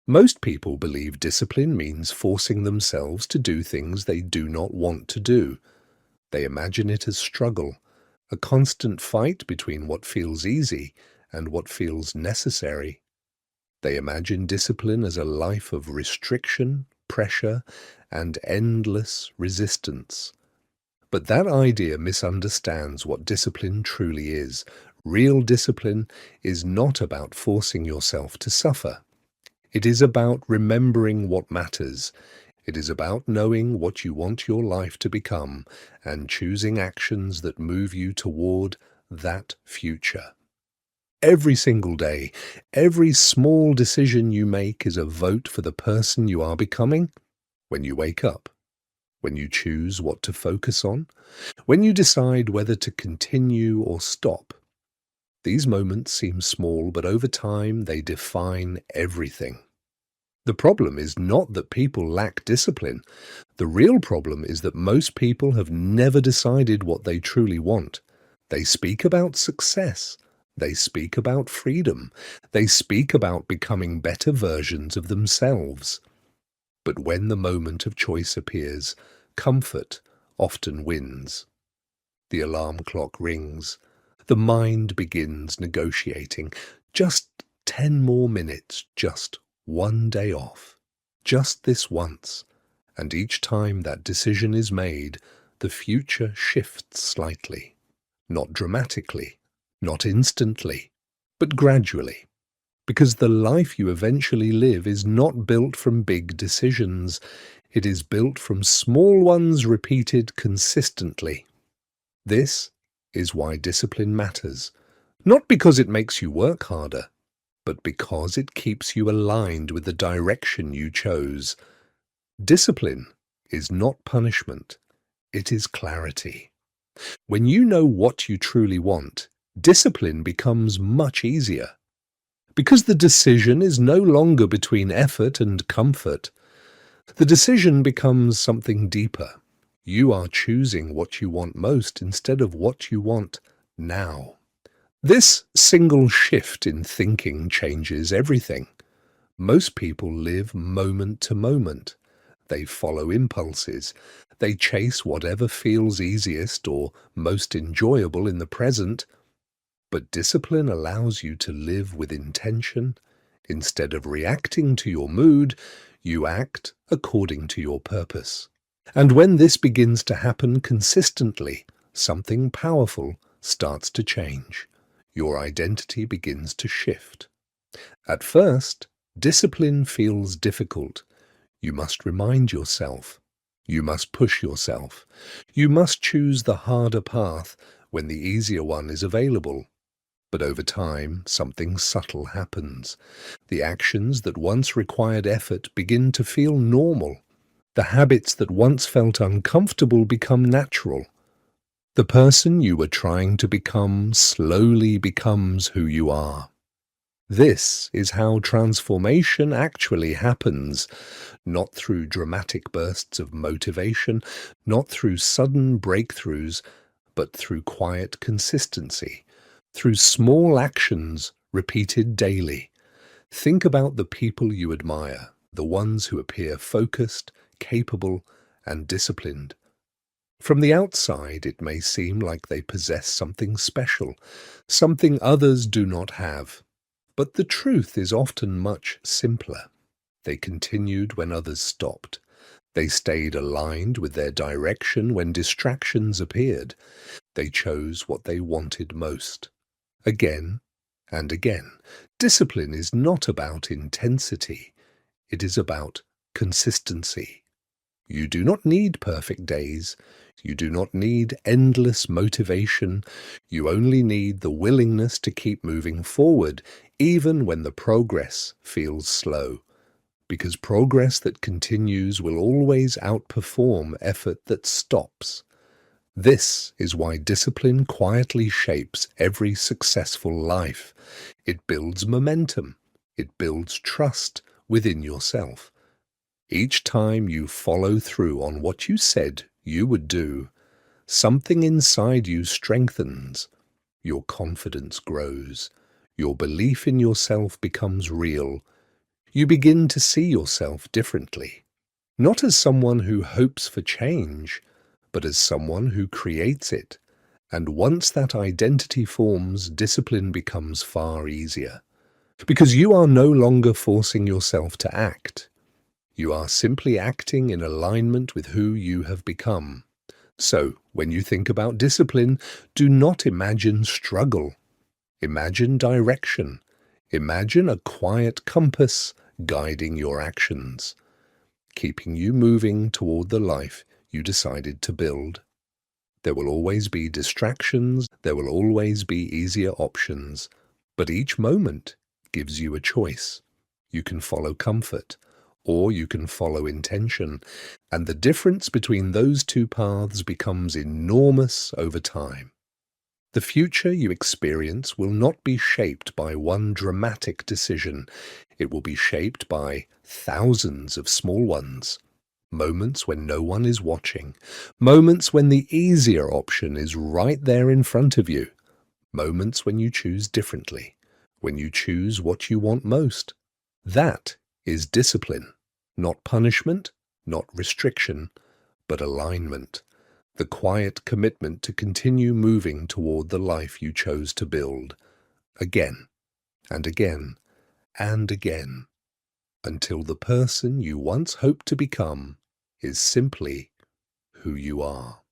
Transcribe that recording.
Most people believe discipline means forcing themselves to do things they do not want to do. They imagine it as struggle, a constant fight between what feels easy and what feels necessary. They imagine discipline as a life of restriction, pressure, and endless resistance. But that idea misunderstands what discipline truly is. Real discipline is not about forcing yourself to suffer. It is about remembering what matters. It is about knowing what you want your life to become and choosing actions that move you toward that future. Every single day, every small decision you make is a vote for the person you are becoming. When you wake up, when you choose what to focus on, when you decide whether to continue or stop. These moments seem small, but over time they define everything. The problem is not that people lack discipline. The real problem is that most people have never decided what they truly want. They speak about success. They speak about freedom. They speak about becoming better versions of themselves. But when the moment of choice appears, comfort often wins. The alarm clock rings. The mind begins negotiating. Just 10 more minutes, just one day off. Just this once. And each time that decision is made, the future shifts slightly. Not dramatically, not instantly, but gradually. Because the life you eventually live is not built from big decisions. It is built from small ones repeated consistently. This is why discipline matters. Not because it makes you work harder, but because it keeps you aligned with the direction you chose. Discipline is not punishment. It is clarity. When you know what you truly want, discipline becomes much easier. Because the decision is no longer between effort and comfort. The decision becomes something deeper. You are choosing what you want most instead of what you want now. This single shift in thinking changes everything. Most people live moment to moment. They follow impulses. They chase whatever feels easiest or most enjoyable in the present. But discipline allows you to live with intention. Instead of reacting to your mood, you act according to your purpose. And when this begins to happen consistently, something powerful starts to change. Your identity begins to shift. At first, discipline feels difficult. You must remind yourself. You must push yourself. You must choose the harder path when the easier one is available. But over time, something subtle happens. The actions that once required effort begin to feel normal. The habits that once felt uncomfortable become natural. The person you were trying to become slowly becomes who you are. This is how transformation actually happens, not through dramatic bursts of motivation, not through sudden breakthroughs, but through quiet consistency, through small actions repeated daily. Think about the people you admire, the ones who appear focused, capable, and disciplined. From the outside, it may seem like they possess something special, something others do not have. But the truth is often much simpler. They continued when others stopped. They stayed aligned with their direction when distractions appeared. They chose what they wanted most. Again and again. Discipline is not about intensity. It is about consistency. You do not need perfect days. You do not need endless motivation. You only need the willingness to keep moving forward, even when the progress feels slow. Because progress that continues will always outperform effort that stops. This is why discipline quietly shapes every successful life. It builds momentum. It builds trust within yourself. Each time you follow through on what you said you would do, something inside you strengthens. Your confidence grows. Your belief in yourself becomes real. You begin to see yourself differently, not as someone who hopes for change, but as someone who creates it. And once that identity forms, discipline becomes far easier. Because you are no longer forcing yourself to act. You are simply acting in alignment with who you have become. So, when you think about discipline, do not imagine struggle. Imagine direction. Imagine a quiet compass guiding your actions, keeping you moving toward the life you decided to build. There will always be distractions, there will always be easier options, but each moment gives you a choice. You can follow comfort, or you can follow intention, and the difference between those two paths becomes enormous over time. The future you experience will not be shaped by one dramatic decision. It will be shaped by thousands of small ones. Moments when no one is watching. Moments when the easier option is right there in front of you. Moments when you choose differently. When you choose what you want most. That is discipline. Not punishment, not restriction, but alignment. The quiet commitment to continue moving toward the life you chose to build. Again, and again, and again. Until the person you once hoped to become is simply who you are.